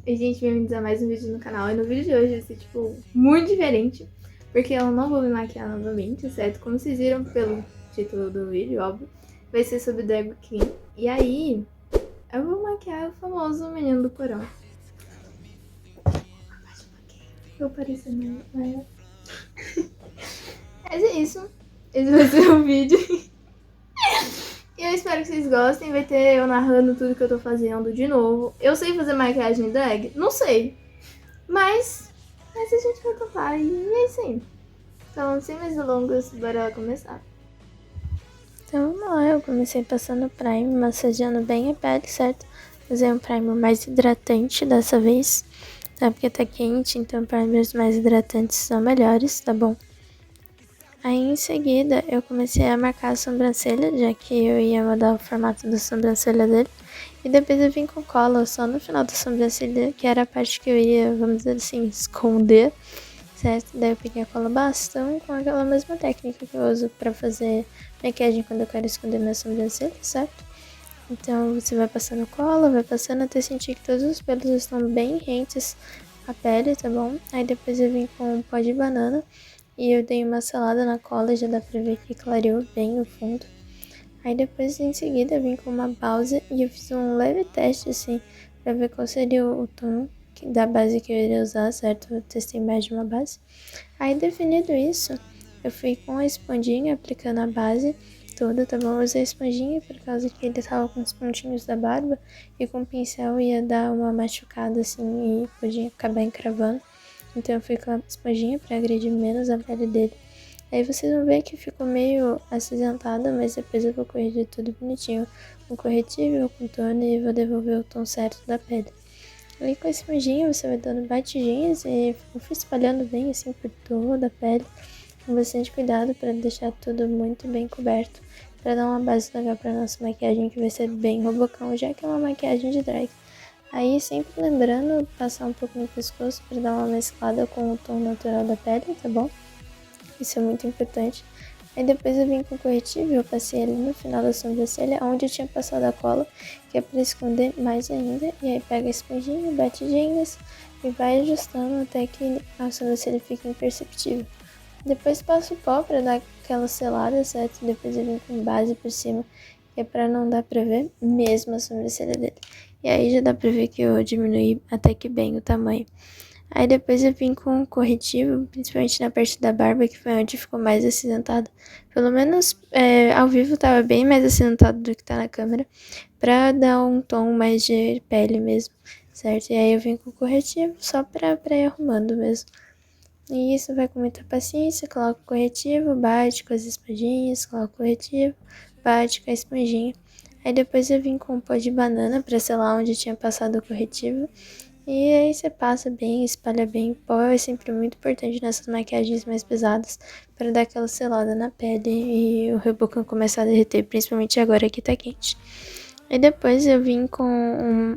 Oi, gente, bem-vindos a mais um vídeo no canal. E no vídeo de hoje vai ser, tipo, muito diferente, porque eu não vou me maquiar novamente, certo? Como vocês viram pelo título do vídeo, óbvio, vai ser sobre drag queen. E aí, eu vou maquiar o famoso menino do porão. Eu parecendo maior. Mas é isso. Esse vai ser o vídeo. E eu espero que vocês gostem. Vai ter eu narrando tudo que eu tô fazendo de novo. Eu sei fazer maquiagem drag? Não sei. Mas a gente vai tentar. E é isso aí. Então, sem mais delongas, bora lá começar. Então vamos lá, eu comecei passando primer, massageando bem a pele, certo? Usei um primer mais hidratante dessa vez, tá? Porque tá quente, então primers mais hidratantes são melhores, tá bom? Aí em seguida eu comecei a marcar a sobrancelha, já que eu ia mudar o formato da sobrancelha dele. E depois eu vim com cola só no final da sobrancelha, que era a parte que eu ia, vamos dizer assim, esconder, certo? Daí eu peguei a cola bastão com aquela mesma técnica que eu uso pra fazer maquiagem quando eu quero esconder minha sobrancelha, certo? Então você vai passando cola, vai passando até sentir que todos os pelos estão bem rentes à pele, tá bom? Aí depois eu vim com um pó de banana e eu dei uma selada na cola, já dá pra ver que clareou bem o fundo. Aí depois em seguida eu vim com uma base e eu fiz um leve teste assim, pra ver qual seria o tom da base que eu iria usar, certo? Eu testei mais de uma base. Aí definido isso, eu fui com a esponjinha aplicando a base toda, tá bom? Eu usei a esponjinha por causa que ele tava com os pontinhos da barba e com o pincel ia dar uma machucada assim e podia acabar encravando. Então eu fui com a esponjinha pra agredir menos a pele dele. Aí vocês vão ver que ficou meio acinzentada, mas depois eu vou corrigir tudo bonitinho com corretivo, com contorno e vou devolver o tom certo da pele. Aí com a esponjinha você vai dando batidinhas e eu fui espalhando bem assim por toda a pele, com bastante cuidado para deixar tudo muito bem coberto, para dar uma base legal para nossa maquiagem que vai ser bem robocão, já que é uma maquiagem de drag. Aí sempre lembrando passar um pouco no pescoço para dar uma mesclada com o tom natural da pele, tá bom? Isso é muito importante. Aí depois eu vim com o corretivo e eu passei ali no final da sobrancelha, onde eu tinha passado a cola, que é para esconder mais ainda. E aí pega a esponjinha, batidinhas e vai ajustando até que a sobrancelha fique imperceptível. Depois passo o pó para dar aquela selada, certo? Depois eu vim com base por cima, que é para não dar pra ver mesmo a sobrancelha dele. E aí já dá pra ver que eu diminui até que bem o tamanho. Aí depois eu vim com corretivo, principalmente na parte da barba, que foi onde ficou mais acinzentado. Pelo menos ao vivo tava bem mais acinzentado do que tá na câmera, pra dar um tom mais de pele mesmo, certo? E aí eu vim com corretivo só pra ir arrumando mesmo. E isso vai com muita paciência, coloca o corretivo, bate com as esponjinhas, coloca o corretivo, bate com a esponjinha. Aí depois eu vim com um pó de banana pra selar onde eu tinha passado o corretivo. E aí você passa bem, espalha bem. Pó é sempre muito importante nessas maquiagens mais pesadas para dar aquela selada na pele e o reboco começar a derreter, principalmente agora que tá quente. E depois eu vim com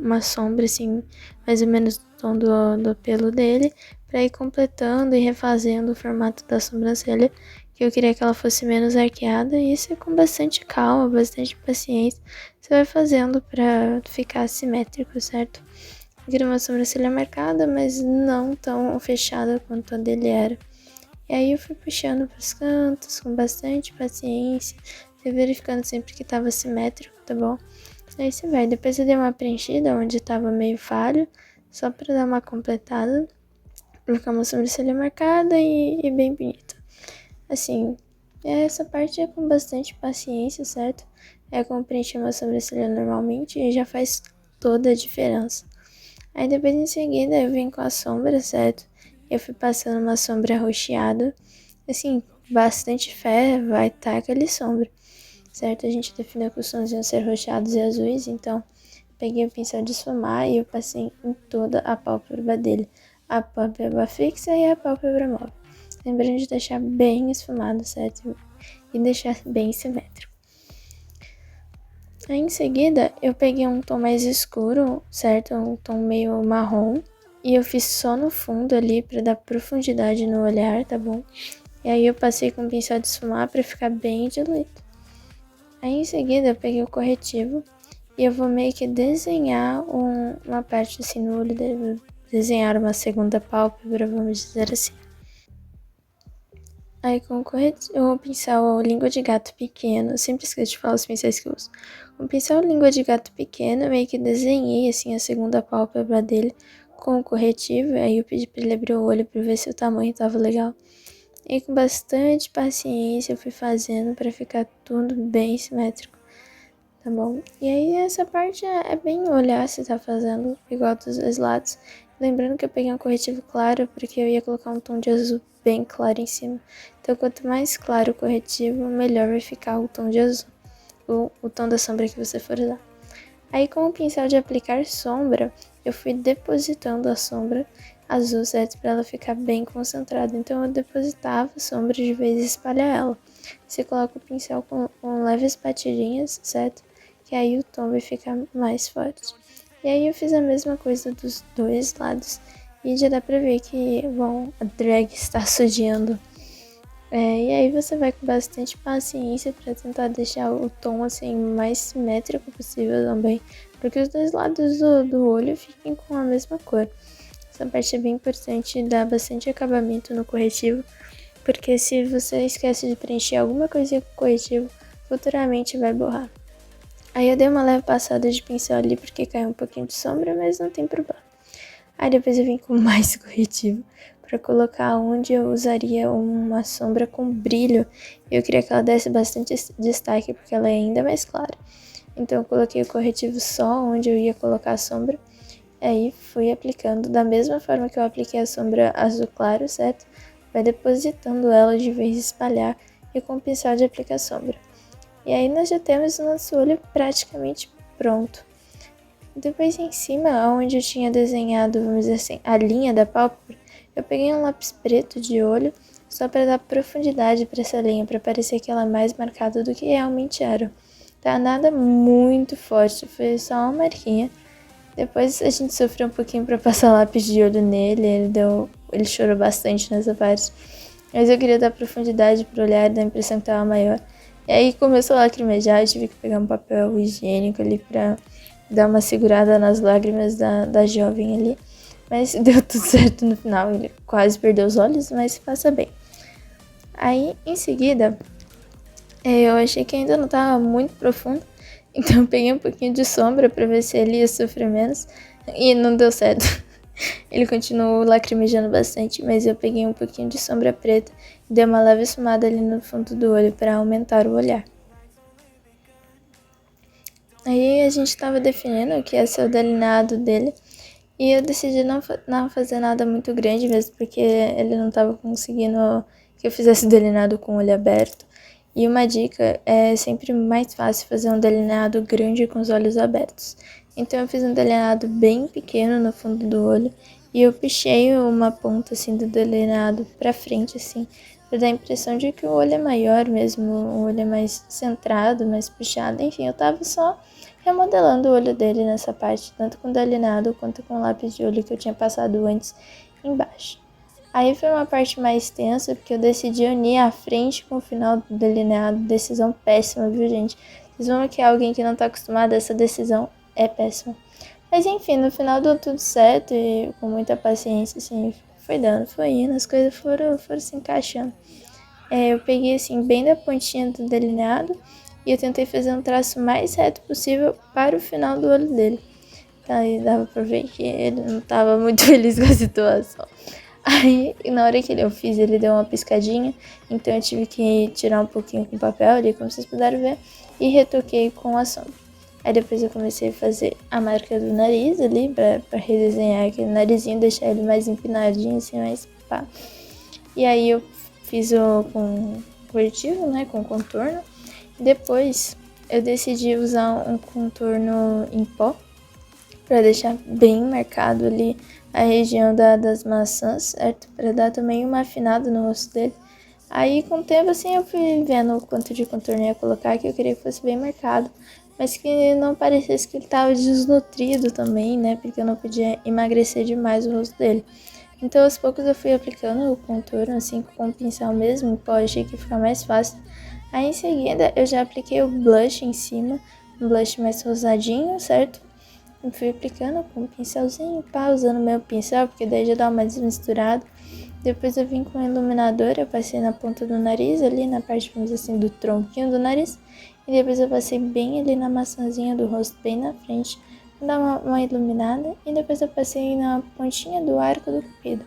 uma sombra assim, mais ou menos do tom do pelo dele, para ir completando e refazendo o formato da sobrancelha, que eu queria que ela fosse menos arqueada, e isso é com bastante calma, bastante paciência, você vai fazendo para ficar simétrico, certo? Eu queria uma sobrancelha marcada, mas não tão fechada quanto a dele era. E aí eu fui puxando pros cantos com bastante paciência, verificando sempre que tava simétrico, tá bom? Aí você vai. Depois eu dei uma preenchida onde tava meio falho, só pra dar uma completada, pra ficar uma sobrancelha marcada e bem bonita. Assim, essa parte é com bastante paciência, certo? É como preencher uma sobrancelha normalmente e já faz toda a diferença. Aí depois em seguida eu vim com a sombra, certo? Eu fui passando uma sombra arroxeada. Assim, bastante fé, vai estar aquele sombra, certo? A gente definiu que os tons iam ser roxados e azuis, então peguei o pincel de esfumar e eu passei em toda a pálpebra dele. A pálpebra fixa e a pálpebra móvel. Lembrando de deixar bem esfumado, certo? E deixar bem simétrico. Aí em seguida eu peguei um tom mais escuro, certo? Um tom meio marrom. E eu fiz só no fundo ali pra dar profundidade no olhar, tá bom? E aí eu passei com o pincel de esfumar pra ficar bem diluído. Aí em seguida eu peguei o corretivo E eu vou meio que desenhar uma parte assim no olho dele. Vou desenhar uma segunda pálpebra, vamos dizer assim. Aí com o pincel língua de gato pequeno, eu sempre esqueço de falar os pincéis que eu uso. Com o pincel língua de gato pequeno, eu meio que desenhei assim a segunda pálpebra dele com o corretivo. Aí eu pedi pra ele abrir o olho pra ver se o tamanho tava legal. E com bastante paciência eu fui fazendo pra ficar tudo bem simétrico, tá bom? E aí essa parte é bem olhar se tá fazendo igual dos dois lados. Lembrando que eu peguei um corretivo claro porque eu ia colocar um tom de azul bem claro em cima. Então quanto mais claro o corretivo, melhor vai ficar o tom de azul, o tom da sombra que você for usar. Aí com o pincel de aplicar sombra, eu fui depositando a sombra azul, certo? Pra ela ficar bem concentrada. Então eu depositava a sombra de vez e espalhar ela. Você coloca o pincel com leves batidinhas, certo? Que aí o tom vai ficar mais forte. E aí eu fiz a mesma coisa dos dois lados. E já dá pra ver que, bom, a drag está sujeando. E aí você vai com bastante paciência pra tentar deixar o tom assim mais simétrico possível também. Porque os dois lados do olho fiquem com a mesma cor. Essa parte é bem importante, dá bastante acabamento no corretivo. Porque se você esquece de preencher alguma coisinha com o corretivo, futuramente vai borrar. Aí eu dei uma leve passada de pincel ali porque caiu um pouquinho de sombra, mas não tem problema. Aí depois eu vim com mais corretivo para colocar onde eu usaria uma sombra com brilho. Eu queria que ela desse bastante destaque porque ela é ainda mais clara. Então eu coloquei o corretivo só onde eu ia colocar a sombra. Aí fui aplicando da mesma forma que eu apliquei a sombra azul claro, certo? Vai depositando ela de vez em espalhar e com o pincel de aplicar sombra. E aí nós já temos o nosso olho praticamente pronto. Depois em cima, onde eu tinha desenhado, vamos dizer assim, a linha da pálpebra, eu peguei um lápis preto de olho só para dar profundidade para essa linha, para parecer que ela é mais marcada do que realmente era. Tá? Nada muito forte, foi só uma marquinha. Depois a gente sofreu um pouquinho para passar lápis de olho nele, ele chorou bastante nessa parte. Mas eu queria dar profundidade pro olhar, dar a impressão que tava maior. E aí começou a lacrimejar, eu tive que pegar um papel higiênico ali pra dar uma segurada nas lágrimas da jovem ali. Mas deu tudo certo no final, ele quase perdeu os olhos, mas passa bem. Aí, em seguida, eu achei que ainda não tava muito profundo, então eu peguei um pouquinho de sombra pra ver se ele ia sofrer menos, e não deu certo. Ele continuou lacrimejando bastante, mas eu peguei um pouquinho de sombra preta e dei uma leve esfumada ali no fundo do olho para aumentar o olhar. Aí a gente tava definindo o que ia ser o delineado dele e eu decidi não fazer nada muito grande mesmo, porque ele não tava conseguindo que eu fizesse o delineado com o olho aberto. E uma dica é sempre mais fácil fazer um delineado grande com os olhos abertos. Então eu fiz um delineado bem pequeno no fundo do olho e eu puxei uma ponta assim do delineado pra frente assim, pra dar a impressão de que o olho é maior mesmo, o olho é mais centrado, mais puxado. Enfim, eu tava só remodelando o olho dele nessa parte, tanto com delineado quanto com o lápis de olho que eu tinha passado antes embaixo. Aí foi uma parte mais tensa, porque eu decidi unir a frente com o final do delineado. Decisão péssima, viu, gente? Vocês vão ver que alguém que não tá acostumado a essa decisão é péssima. Mas enfim, no final deu tudo certo e com muita paciência, assim, foi dando, foi indo, as coisas foram se encaixando. Eu peguei, assim, bem da pontinha do delineado e eu tentei fazer um traço mais reto possível para o final do olho dele. Aí dava pra ver que ele não tava muito feliz com a situação. Aí, na hora que eu fiz, ele deu uma piscadinha, então eu tive que tirar um pouquinho com o papel ali, como vocês puderam ver, e retoquei com a sombra. Aí depois eu comecei a fazer a marca do nariz ali, pra redesenhar aquele narizinho, deixar ele mais empinadinho, assim, mais pá. E aí eu fiz com corretivo, né, com contorno. Depois eu decidi usar um contorno em pó, pra deixar bem marcado ali a região das maçãs, certo? Pra dar também uma afinada no rosto dele. Aí com o tempo assim eu fui vendo o quanto de contorno eu ia colocar, que eu queria que fosse bem marcado, mas que não parecesse que ele tava desnutrido também, né? Porque eu não podia emagrecer demais o rosto dele. Então aos poucos eu fui aplicando o contorno assim com o pincel mesmo, pô, achei que ia ficar mais fácil. Aí em seguida eu já apliquei o blush em cima, um blush mais rosadinho, certo? Eu fui aplicando com um pincelzinho, pá, usando o meu pincel, porque daí já dá uma desmisturada. Depois eu vim com o iluminador, eu passei na ponta do nariz, ali na parte, vamos dizer assim, do tronquinho do nariz. E depois eu passei bem ali na maçãzinha do rosto, bem na frente, pra dar uma iluminada. E depois eu passei na pontinha do arco do cupido.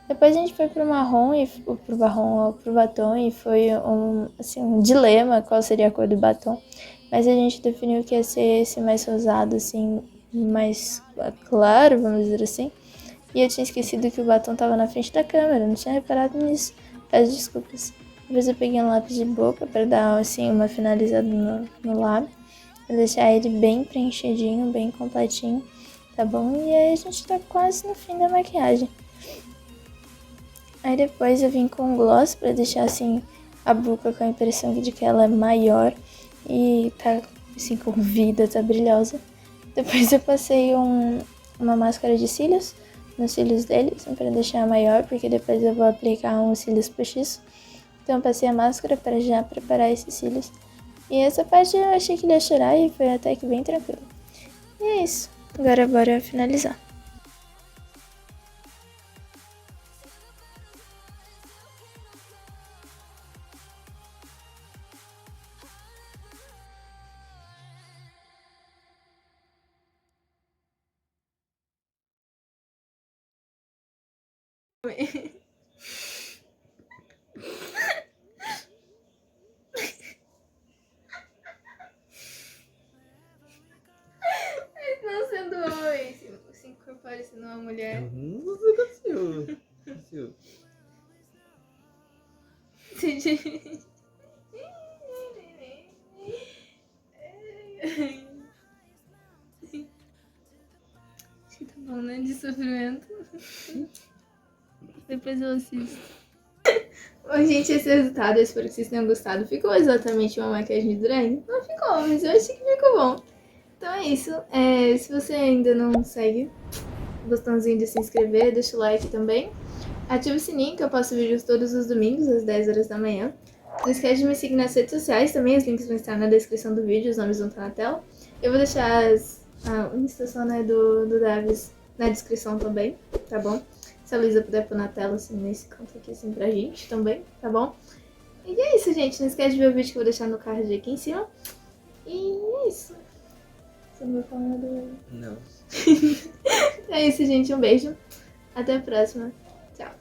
Depois a gente foi pro marrom e pro batom, e foi um dilema qual seria a cor do batom. Mas a gente definiu que ia ser esse mais rosado, assim, mais claro, vamos dizer assim. E eu tinha esquecido que o batom tava na frente da câmera, não tinha reparado nisso. Peço desculpas. Depois eu peguei um lápis de boca pra dar, assim, uma finalizada no lábio. Pra deixar ele bem preenchidinho, bem completinho, tá bom? E aí a gente tá quase no fim da maquiagem. Aí depois eu vim com um gloss pra deixar, assim, a boca com a impressão de que ela é maior e tá, assim, com vida, tá brilhosa. Depois eu passei uma máscara de cílios nos cílios dele, assim, pra deixar maior, porque depois eu vou aplicar uns cílios postiços. Então eu passei a máscara para já preparar esses cílios. E essa parte eu achei que ele ia chorar e foi até que bem tranquilo. E é isso. Agora bora finalizar. Não sendo oi, se incorpore sendo uma mulher. Não aconteceu. Aconteceu. Acho que tá bom, né? De sofrimento. Depois eu assisto. Bom, gente, esse resultado, eu espero que vocês tenham gostado. Ficou exatamente uma maquiagem de drag? Não ficou, mas eu achei que ficou bom. Então é isso. Se você ainda não segue, o botãozinho de se inscrever, deixa o like também. Ativa o sininho, que eu posto vídeos todos os domingos, às 10 horas da manhã. Não esquece de me seguir nas redes sociais também, os links vão estar na descrição do vídeo, os nomes vão estar na tela. Eu vou deixar a Insta, né, do Davis na descrição também, tá bom? Se a Luísa puder pôr na tela, assim, nesse canto aqui, assim, pra gente também, tá bom? E é isso, gente. Não esquece de ver o vídeo que eu vou deixar no card aqui em cima. E é isso. Você não vai falar nada? Não. É isso, gente. Um beijo. Até a próxima. Tchau.